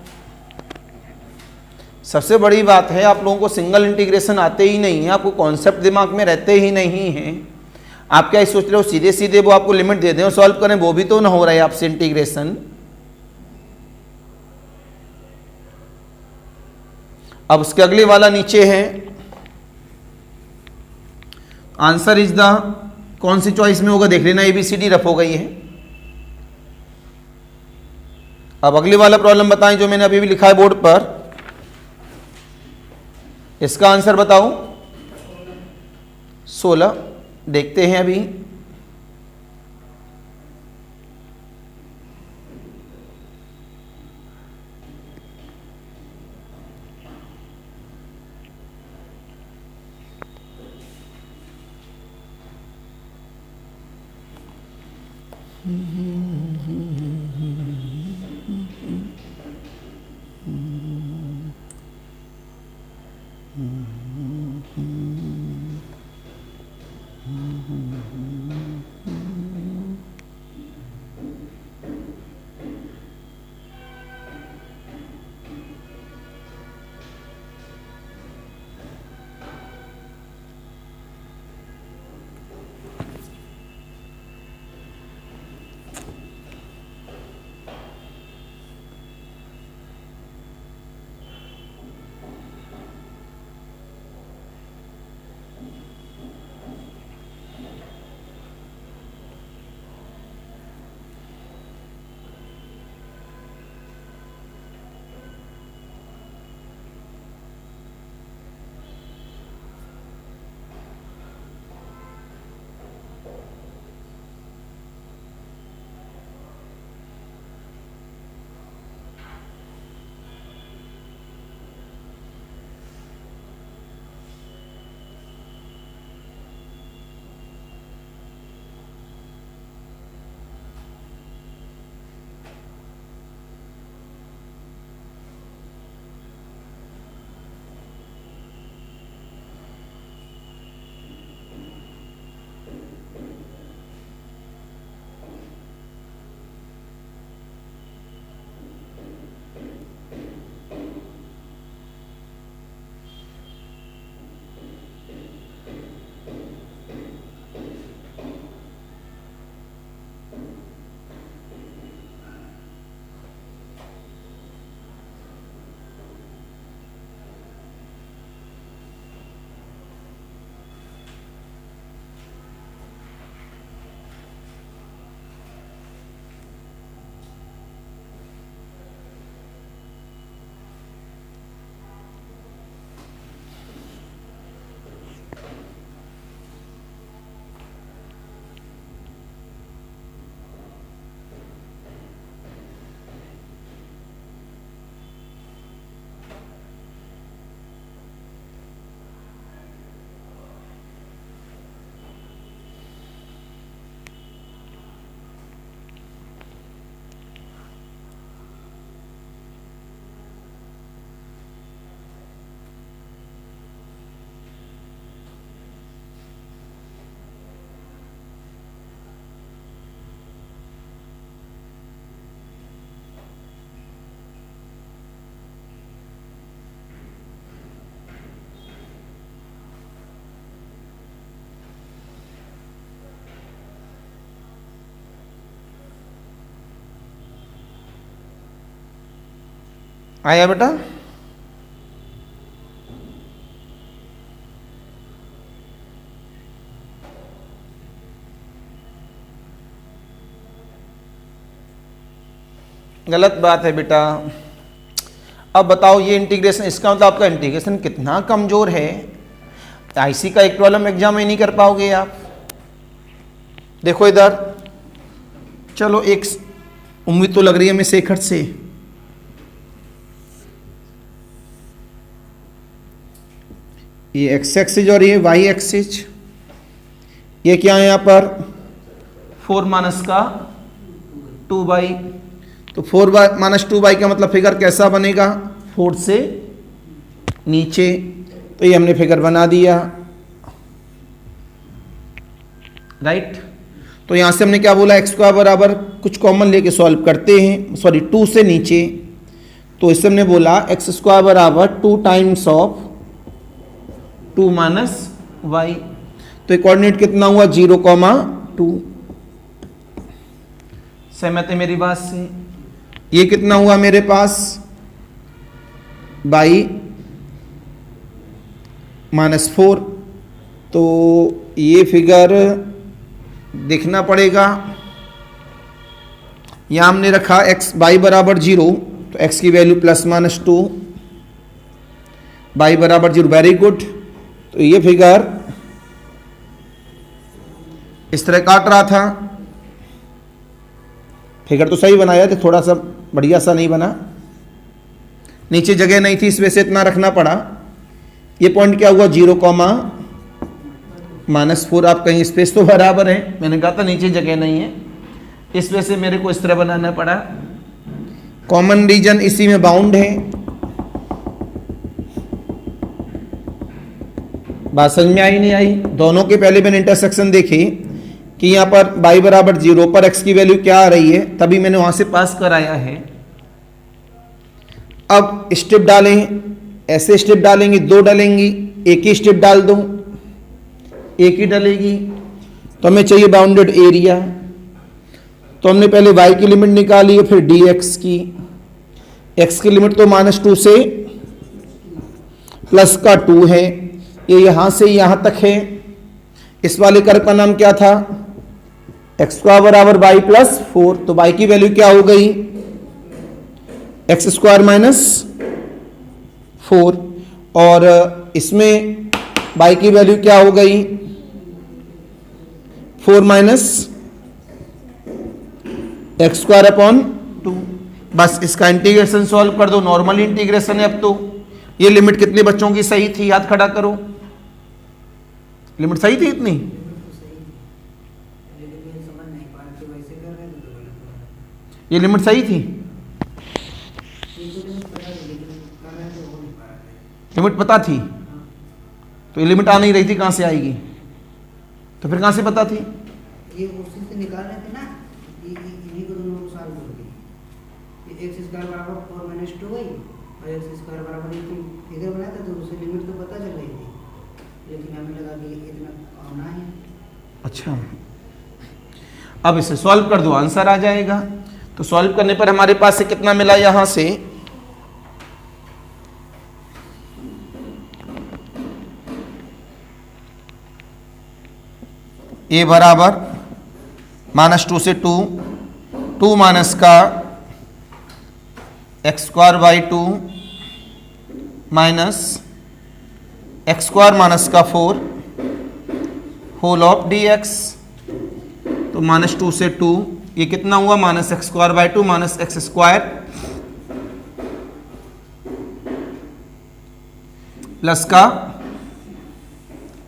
सबसे बड़ी बात है आप लोगों को सिंगल इंटीग्रेशन आते ही नहीं है, आपको कॉन्सेप्ट दिमाग में रहते ही नहीं हैं। आप क्या सोच रहे हो सीधे सीधे वो आपको लिमिट दे दें और सॉल्व करें? वो भी तो ना हो रहा है आपसे इंटीग्रेशन। अब उसके अगले वाला नीचे है, आंसर इज द, कौन सी चॉइस में होगा देख लेना, ABCD रफ हो गई है। अब अगले वाला प्रॉब्लम बताएं जो मैंने अभी भी लिखा है बोर्ड पर, इसका आंसर बताओ। 16। देखते हैं अभी। आया बेटा? गलत बात है बेटा। अब बताओ ये इंटीग्रेशन, इसका मतलब आपका इंटीग्रेशन कितना कमजोर है। आईसी का एक प्रॉब्लम एग्जाम में नहीं कर पाओगे आप। देखो इधर, चलो एक उम्मीद तो लग रही है हमें शेखर से। ये एक्स एक्सिस और ये वाई एक्सिस, ये क्या है यहाँ पर 4 माइनस का 2 तो 4 माइनस 2 का मतलब फिगर कैसा बनेगा, 4 से नीचे। तो ये हमने फिगर बना दिया, राइट। तो यहाँ से हमने क्या बोला, एक्स स्क्वायर बराबर कुछ कॉमन लेके सॉल्व करते हैं, सॉरी 2 से नीचे। तो इससे हमने बोला एक्स स्क्वायर बराबर 2 टाइम्स ऑफ 2 माइनस वाई। तो ये कोऑर्डिनेट कितना हुआ 0,2। सहमत है मेरी बात से? ये कितना हुआ मेरे पास बाई -4। तो ये फिगर देखना पड़ेगा। यहां हमने रखा x बाई बराबर 0, तो x की वैल्यू +-2, बाई बराबर 0, वेरी गुड। तो ये फिगर इस तरह काट रहा था। फिगर तो सही बनाया था, थोड़ा सा बढ़िया सा नहीं बना, नीचे जगह नहीं थी इस वजह से इतना रखना पड़ा। ये पॉइंट क्या हुआ 0,-4। आप कहीं स्पेस तो बराबर है, मैंने कहा था नीचे जगह नहीं है, इस वजह से मेरे को इस तरह बनाना पड़ा। कॉमन रीजन इसी में बाउंड है। बात समझ में आई नहीं आई? दोनों के पहले मैंने इंटरसेक्शन देखी कि यहाँ पर y बराबर 0 पर x की वैल्यू क्या आ रही है, तभी मैंने वहां से पास कराया है। अब स्टेप डालें, ऐसे स्टेप डालेंगे, 2 डालेंगी, एक ही स्टेप डाल दो, एक ही डलेगी। तो हमें चाहिए बाउंडेड एरिया। तो हमने पहले y की लिमिट निकाली है, फिर dx की। x की लिमिट तो -2 से +2 है, ये यहां से यहां तक है। इस वाले कर्व का नाम क्या था, एक्स स्क्वायर बराबर वाई प्लस 4। तो y की वैल्यू क्या हो गई, एक्स स्क्वायर -4, और इसमें y की वैल्यू क्या हो गई 4 माइनस एक्स स्क्वायर अपॉन 2। बस इसका इंटीग्रेशन सॉल्व कर दो, नॉर्मल इंटीग्रेशन है। अब तो ये लिमिट कितने बच्चों की सही थी, हाथ खड़ा करो। लिमिट सही थी इतनी? ये लिमिट सही थी? लिमिट पता थी? तो ये लिमिट आ नहीं रही थी, कहां से आएगी? तो फिर कहां से पता थी? ये उसी से निकाल रहे थे ना, इन्हीं को दोनों को सॉल्व करके एक्स स्क्वायर बराबर 4 - 2 y और एक्स स्क्वायर बराबर फिगर बनाया था, तो उससे लिमिट तो पता चल रही थी, लेकिन हमें लगा कि इतना होना है। अच्छा, अब इसे सॉल्व कर दो, आंसर आ जाएगा। तो सॉल्व करने पर हमारे पास से कितना मिला, यहां से a बराबर -2 से 2 माइनस का x square by 2 minus x square minus का 4 होल ऑफ dx। तो -2 से 2, ये कितना हुआ minus x square by 2 minus x square plus का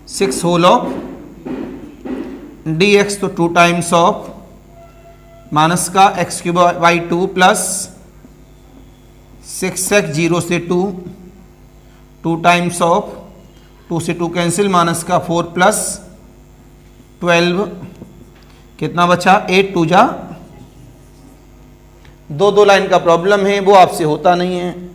6 होल ऑफ dx। तो 2 टाइम्स ऑफ माइनस का x cube by 2 plus 6x 0 से 2 टाइम्स ऑफ 2 से 2 कैंसिल, माइनस का 4 प्लस 12, कितना बचा 8 2 जा 2 लाइन का प्रॉब्लम है, वो आपसे होता नहीं है।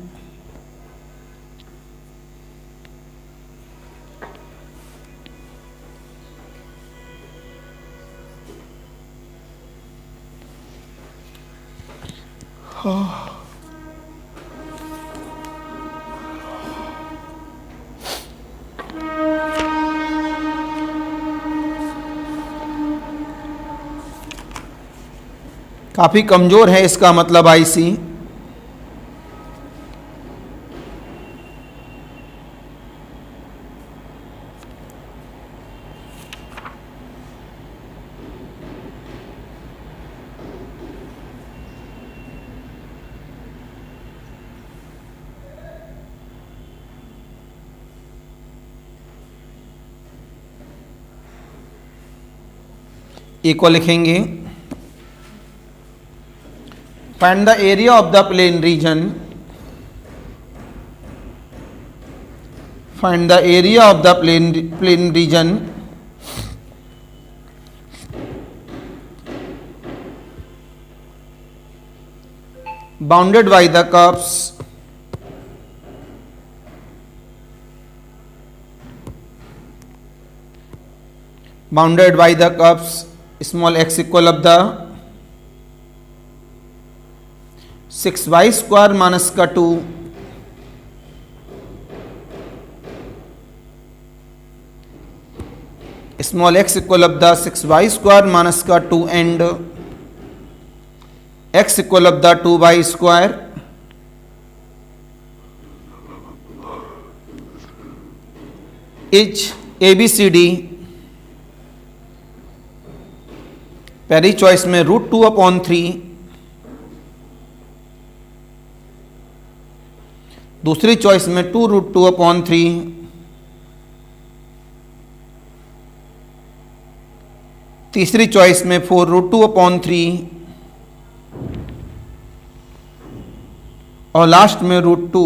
काफ़ी कमज़ोर है इसका मतलब आईसी। ए को लिखेंगे, find the area of the plain region, find the area of the plain region bounded by the curves bounded by the curves small x equal of the 6y square minus का 2 small x equal of the 6y square minus का 2 and x equal of the 2y square is ABCD। पहली choice में √2/3, दूसरी choice में 2√2/3, तीसरी choice में 4√2/3 और last में √2।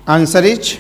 आंसर इज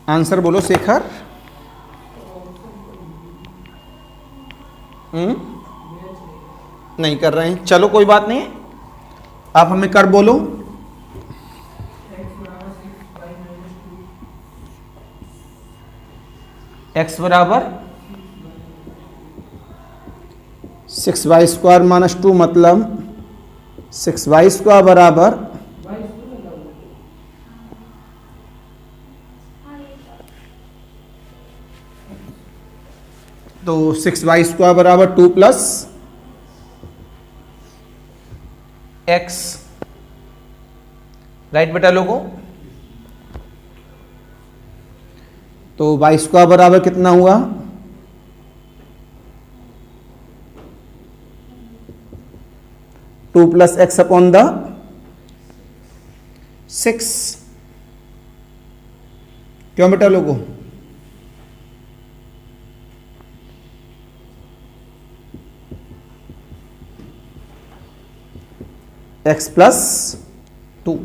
आंसर बोलो शेखर। नहीं कर रहे हैं, चलो कोई बात नहीं, आप हमें कर बोलो। x बराबर 6y² माइनस 2 मतलब 6y² बराबर तो 6y² बराबर 2 प्लस x, राइट बेटा लोगों। तो y² बराबर कितना हुआ, 2 प्लस एक्स अपॉन द 6। क्यों बेटा लोगों, x प्लस 2,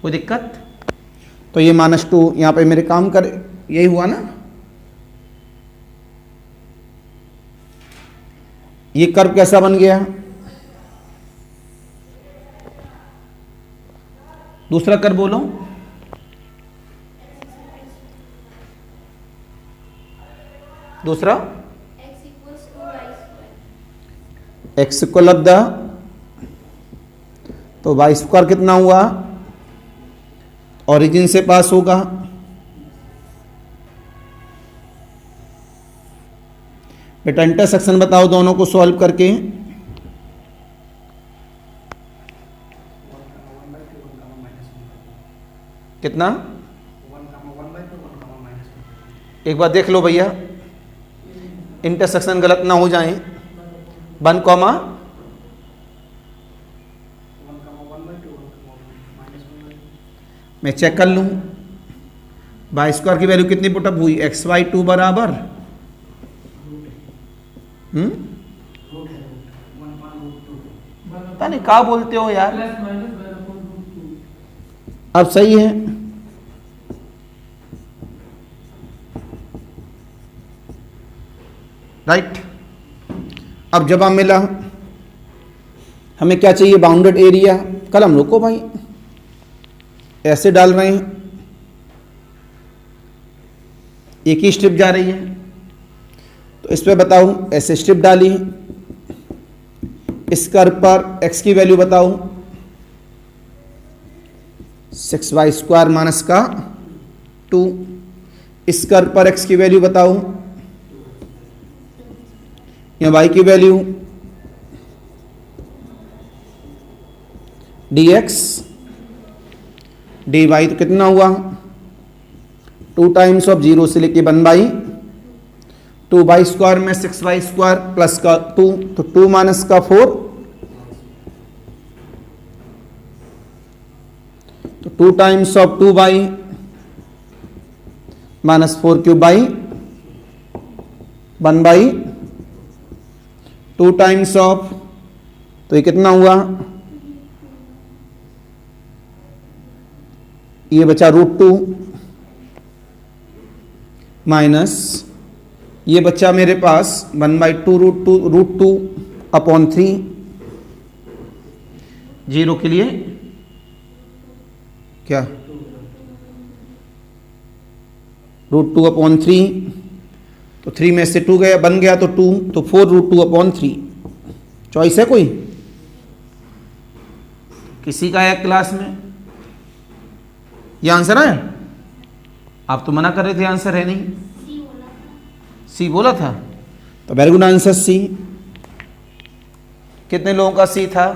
कोई दिक्कत। तो ये -2 यहां पे मेरे काम कर, यही हुआ ना। ये कर्व कैसा बन गया, दूसरा कर्व बोलो। दूसरा x इक्वल ऑफ द, तो y² कितना हुआ, ओरिजिन से पास होगा, बेटा इंटरसेक्शन बताओ दोनों को सॉल्व करके। कितना, एक बार देख लो भैया, इंटरसेक्शन गलत ना हो जाए। 1 कॉमा, मैं चेक कर लूं, y² की वैल्यू कितनी पुटअप हुई, xy2 बराबर पता नहीं क्या बोलते हो यार, अब सही है। राइट, अब जवाब मिला। हमें क्या चाहिए, बाउंडेड एरिया। कलम रोको भाई, ऐसे डाल रहे हैं, एक ही स्ट्रिप जा रही है, तो इस पे बताओ, ऐसे स्ट्रिप डाली, इस कर्व पर x की वैल्यू बताओ, 6y² माइनस का 2। इस कर्व पर x की वैल्यू बताओ, या y की वैल्यू dx dy, तो कितना हुआ, 2 टाइम्स ऑफ 0 से लेके 1/2y² में 6y² प्लस का 2, तो 2 माइनस का 4, तो 2 times of 2y minus 4³ 1/2 times of, तो ये कितना हुआ ये बचा √2 माइनस ये बच्चा मेरे पास 1/2 √2 अपॉन 3, जीरो के लिए क्या √2 अपॉन 3, तो 3 में से 2 गया, बन गया तो 2, तो 4 √2 अपॉन 3। चॉइस है कोई किसी का है क्लास में? ये आंसर है? आप तो मना कर रहे थे आंसर है नहीं, सी बोला था, तो वेरी गुड आंसर सी। कितने लोगों का सी था? अब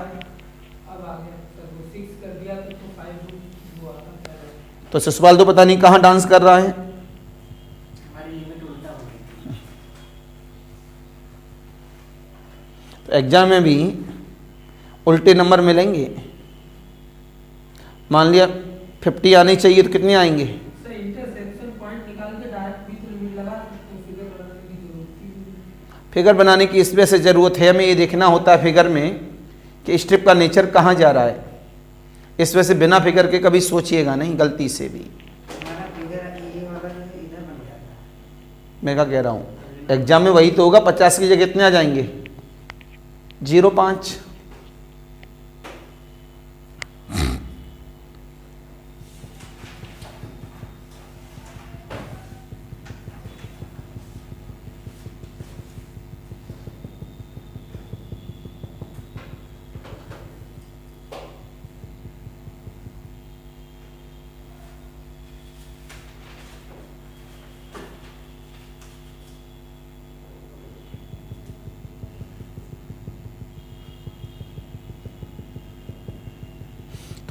आ गया सर, वो 6 कर दिया तो 5 वो आता है। तो ससुपाल तो पता नहीं कहाँ डांस कर रहा है। हमारी लिमिट उल्टा हो गई। तो एग्जाम में भी उल्टे नंबर मिलेंगे। मान लिया 50 आनी चाहिए तो कितने आएंगे? सर इंटरसेक्शन पॉइंट निकाल के डायरेक्ट बीच में लिमिट लगा सकते हैं, फिगर बनाने की जरूरत ही नहीं। फिगर बनाने की इस वजह से ज़रूरत है, हमें ये देखना होता है फिगर में कि स्ट्रिप का नेचर कहाँ जा रहा है। इस वजह से बिना फिगर के कभी सोचिएगा नहीं गलती से भी। हमारा फिगर ये वाला जो है इधर बन जाता है। मैं क्या कह रहा हूँ, एग्जाम में वही तो होगा। 50 की जगह कितने आ जाएंगे? 0.5।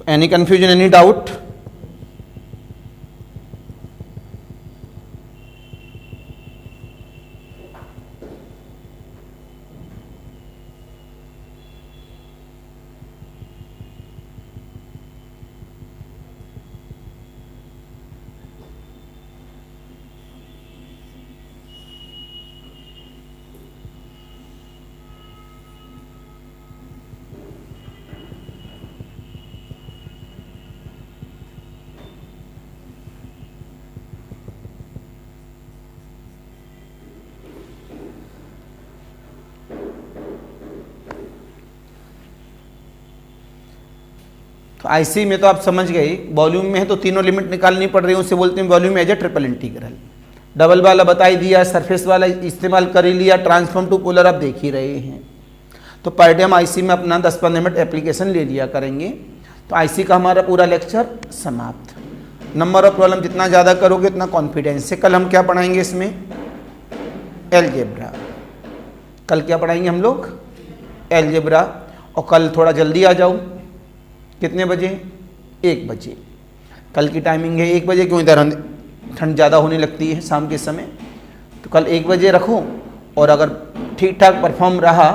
Any confusion, any doubt? तो आईसी में तो आप समझ गए, वॉल्यूम में है तो तीनों लिमिट निकालनी पड़ रही है, उसे बोलते हैं volume as a triple integral. Double वाला बता ही दिया, सरफेस वाला इस्तेमाल कर ही लिया, ट्रांसफॉर्म टू पोलर आप देख ही रहे हैं। तो पर डे हम आईसी में अपना 10-15 मिनट एप्लीकेशन ले लिया करेंगे। तो आईसी का हमारा पूरा लेक्चर समाप्त। नंबर ऑफ प्रॉब्लम जितना ज़्यादा करोगे उतना कॉन्फिडेंस से। कल हम क्या पढ़ाएंगे इसमें? अलजेब्रा। कल क्या पढ़ाएंगे हम लोग? अलजेब्रा। और कल थोड़ा जल्दी आ जाओ। कितने बजे? 1 बजे। कल की टाइमिंग है 1 बजे, क्यों इधर ठंड ज़्यादा होने लगती है शाम के समय। तो कल 1 बजे रखो, और अगर ठीक ठाक परफॉर्म रहा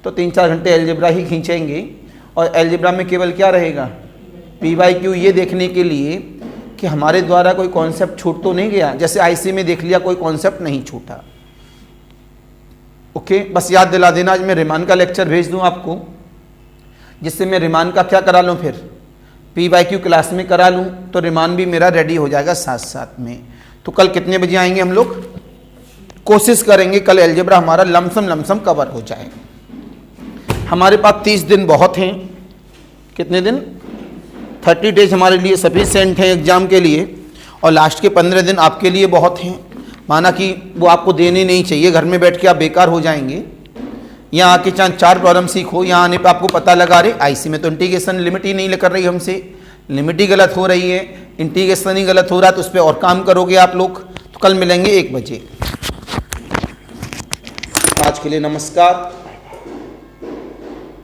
तो 3-4 घंटे अलजेब्रा ही खींचेंगे। और अलजेब्रा में केवल क्या रहेगा? P/Q, ये देखने के लिए कि हमारे द्वारा कोई कॉन्सेप्ट छूट तो नहीं गया। जैसे आईसी में देख लिया, कोई कॉन्सेप्ट नहीं छूटा। ओके, बस याद दिला देना। आज मैं रिमान का लेक्चर भेज दूं आपको, जिससे मैं रिमान का क्या करा लूँ, फिर P/Q क्लास में करा लूँ, तो रिमान भी मेरा रेडी हो जाएगा साथ साथ में। तो कल कितने बजे आएंगे हम लोग? कोशिश करेंगे कल अलजेब्रा हमारा लमसम कवर हो जाए। हमारे पास 30 दिन बहुत हैं। कितने दिन? 30 डेज हमारे लिए सफिशिएंट है एग्जाम के लिए, और लास्ट के 15 दिन आपके लिए बहुत हैं। माना कि वो आपको देने नहीं चाहिए, घर में बैठ के आप बेकार हो जाएंगे। यहाँ आके 4 प्रॉब्लम सीखो, यहाँ आने पे आपको पता लगा रहे आईसी में तो इंटीग्रेशन लिमिट ही नहीं कर रही हमसे, लिमिट ही गलत हो रही है, इंटीग्रेशन ही गलत हो रहा है, तो उस पर और काम करोगे आप लोग। तो कल मिलेंगे 1 बजे। आज के लिए नमस्कार।